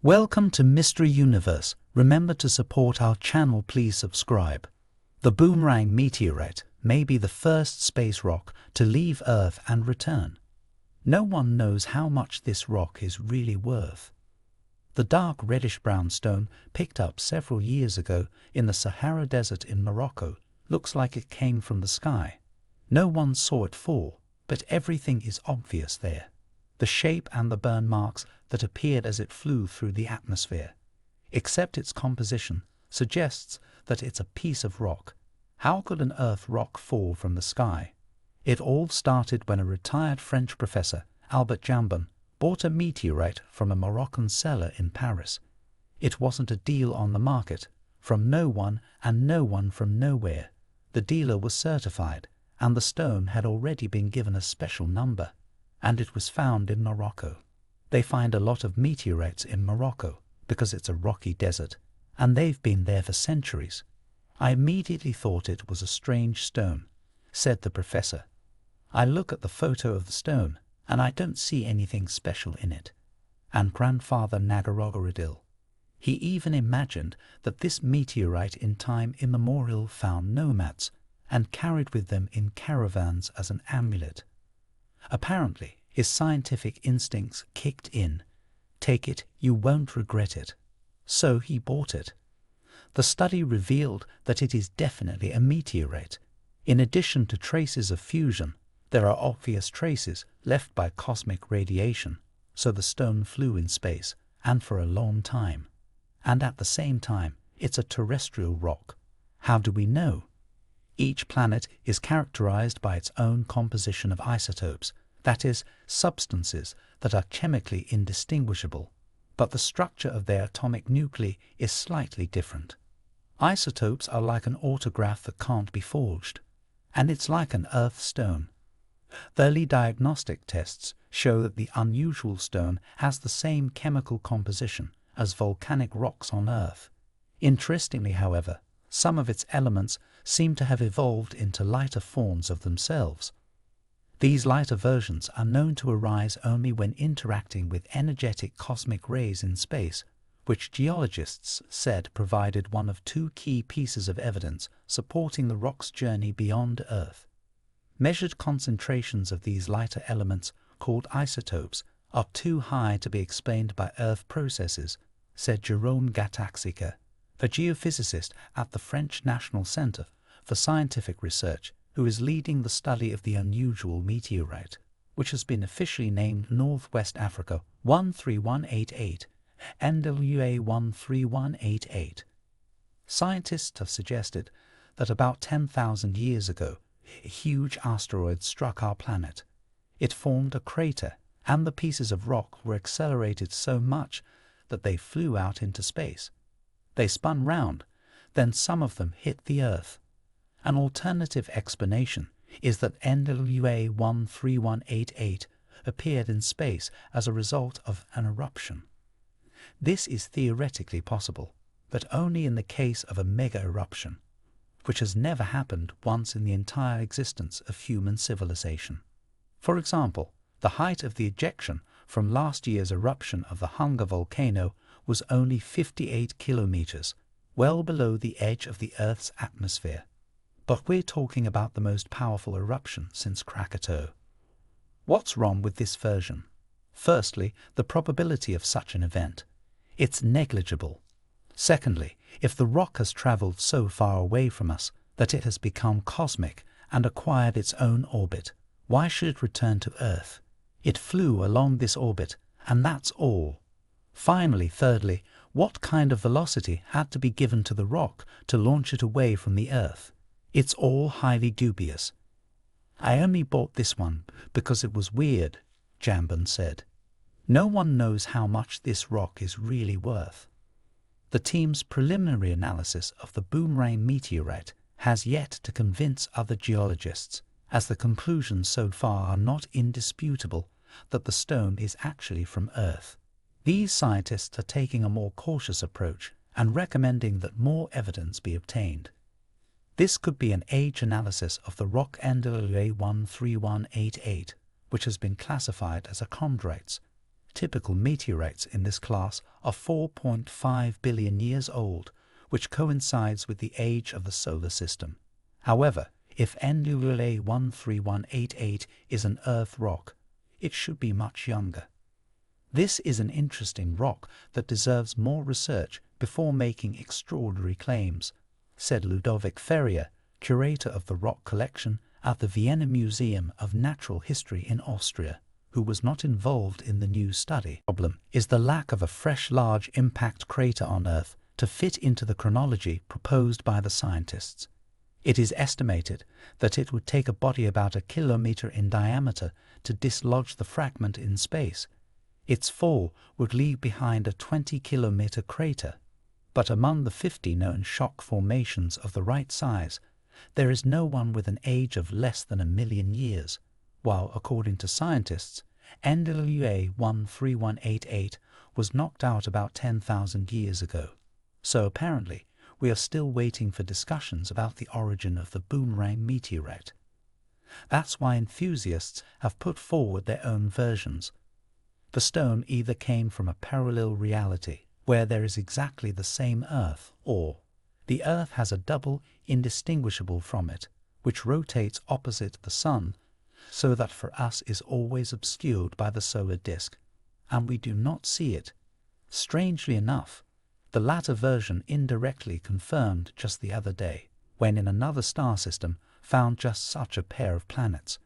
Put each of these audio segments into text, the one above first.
Welcome to Mystery Universe. Remember to support our channel, please subscribe. The Boomerang meteorite may be the first space rock to leave Earth and return. No one knows how much this rock is really worth. The dark reddish-brown stone picked up several years ago in the Sahara Desert in Morocco looks like it came from the sky. No one saw it fall, but everything is obvious there. The shape and the burn marks that appeared as it flew through the atmosphere. Except its composition suggests that it's a piece of rock. How could an Earth rock fall from the sky? It all started when a retired French professor, Albert Jambon, bought a meteorite from a Moroccan seller in Paris. It wasn't a deal on the market, from no one and no one from nowhere. The dealer was certified, and the stone had already been given a special number, and it was found in Morocco. They find a lot of meteorites in Morocco because it's a rocky desert, and they've been there for centuries. I immediately thought it was a strange stone, said the professor. I look at the photo of the stone, and I don't see anything special in it. And grandfather Nagarogorodil. He even imagined that this meteorite in time immemorial found nomads and carried with them in caravans as an amulet. Apparently, his scientific instincts kicked in. Take it, you won't regret it. So he bought it. The study revealed that it is definitely a meteorite. In addition to traces of fusion, there are obvious traces left by cosmic radiation, so the stone flew in space, and for a long time. And at the same time, it's a terrestrial rock. How do we know? Each planet is characterized by its own composition of isotopes, that is, substances that are chemically indistinguishable, but the structure of their atomic nuclei is slightly different. Isotopes are like an autograph that can't be forged, and it's like an Earth stone. Early diagnostic tests show that the unusual stone has the same chemical composition as volcanic rocks on Earth. Interestingly, however, some of its elements seem to have evolved into lighter forms of themselves. These lighter versions are known to arise only when interacting with energetic cosmic rays in space, which geologists said provided one of two key pieces of evidence supporting the rock's journey beyond Earth. Measured concentrations of these lighter elements, called isotopes, are too high to be explained by Earth processes, said Jérôme Gataxica, a geophysicist at the French National Centre for Scientific Research, who is leading the study of the unusual meteorite, which has been officially named Northwest Africa 13188, NWA 13188. Scientists have suggested that about 10,000 years ago, a huge asteroid struck our planet. It formed a crater, and the pieces of rock were accelerated so much that they flew out into space. They spun round, then some of them hit the Earth. An alternative explanation is that NWA 13188 appeared in space as a result of an eruption. This is theoretically possible, but only in the case of a mega-eruption, which has never happened once in the entire existence of human civilization. For example, the height of the ejection from last year's eruption of the Hunger volcano was only 58 kilometers, well below the edge of the Earth's atmosphere. But we're talking about the most powerful eruption since Krakatoa. What's wrong with this version? Firstly, the probability of such an event. It's negligible. Secondly, if the rock has traveled so far away from us that it has become cosmic and acquired its own orbit, why should it return to Earth? It flew along this orbit, and that's all. Finally, thirdly, what kind of velocity had to be given to the rock to launch it away from the Earth? It's all highly dubious. I only bought this one because it was weird, Jambon said. No one knows how much this rock is really worth. The team's preliminary analysis of the Boomerang meteorite has yet to convince other geologists, as the conclusions so far are not indisputable that the stone is actually from Earth. These scientists are taking a more cautious approach and recommending that more evidence be obtained. This could be an age analysis of the rock NWA 13188, which has been classified as a chondrites. Typical meteorites in this class are 4.5 billion years old, which coincides with the age of the solar system. However, if NWLA 13188 is an Earth rock, it should be much younger. This is an interesting rock that deserves more research before making extraordinary claims, said Ludovic Ferrier, curator of the rock collection at the Vienna Museum of Natural History in Austria, who was not involved in the new study. The problem is the lack of a fresh large impact crater on Earth to fit into the chronology proposed by the scientists. It is estimated that it would take a body about a kilometer in diameter to dislodge the fragment in space. Its fall would leave behind a 20-kilometer crater. But among the 50 known shock formations of the right size, there is no one with an age of less than 1 million years, while, according to scientists, NWA 13188 was knocked out about 10,000 years ago. So apparently, we are still waiting for discussions about the origin of the boomerang meteorite. That's why enthusiasts have put forward their own versions. The stone either came from a parallel reality, where there is exactly the same Earth, or the Earth has a double indistinguishable from it, which rotates opposite the Sun, so that for us is always obscured by the solar disk, and we do not see it. Strangely enough, the latter version indirectly confirmed just the other day, when in another star system found just such a pair of planets,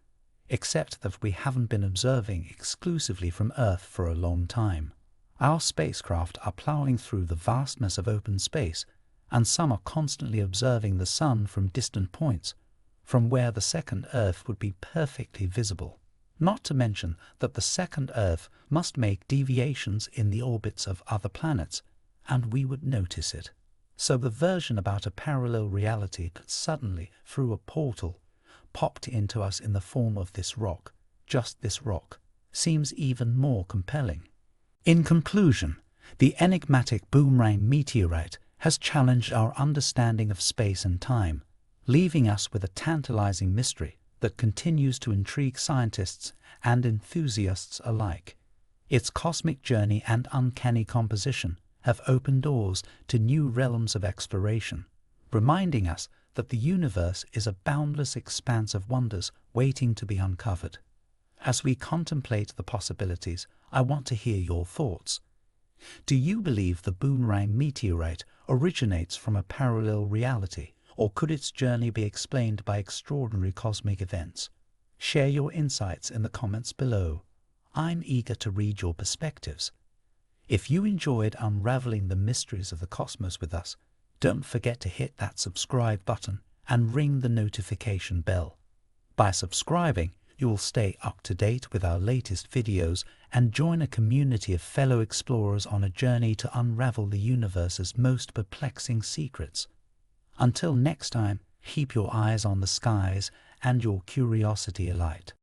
except that we haven't been observing exclusively from Earth for a long time. Our spacecraft are plowing through the vastness of open space, and some are constantly observing the Sun from distant points, from where the second Earth would be perfectly visible. Not to mention that the second Earth must make deviations in the orbits of other planets, and we would notice it. So the version about a parallel reality that suddenly, through a portal, popped into us in the form of this rock, just this rock, seems even more compelling. In conclusion, the enigmatic boomerang meteorite has challenged our understanding of space and time, leaving us with a tantalizing mystery that continues to intrigue scientists and enthusiasts alike. Its cosmic journey and uncanny composition have opened doors to new realms of exploration, reminding us that the universe is a boundless expanse of wonders waiting to be uncovered. As we contemplate the possibilities, I want to hear your thoughts. Do you believe the boomerang meteorite originates from a parallel reality, or could its journey be explained by extraordinary cosmic events? Share your insights in the comments below. I'm eager to read your perspectives. If you enjoyed unraveling the mysteries of the cosmos with us, don't forget to hit that subscribe button and ring the notification bell. By subscribing, you will stay up to date with our latest videos and join a community of fellow explorers on a journey to unravel the universe's most perplexing secrets. Until next time, keep your eyes on the skies and your curiosity alight.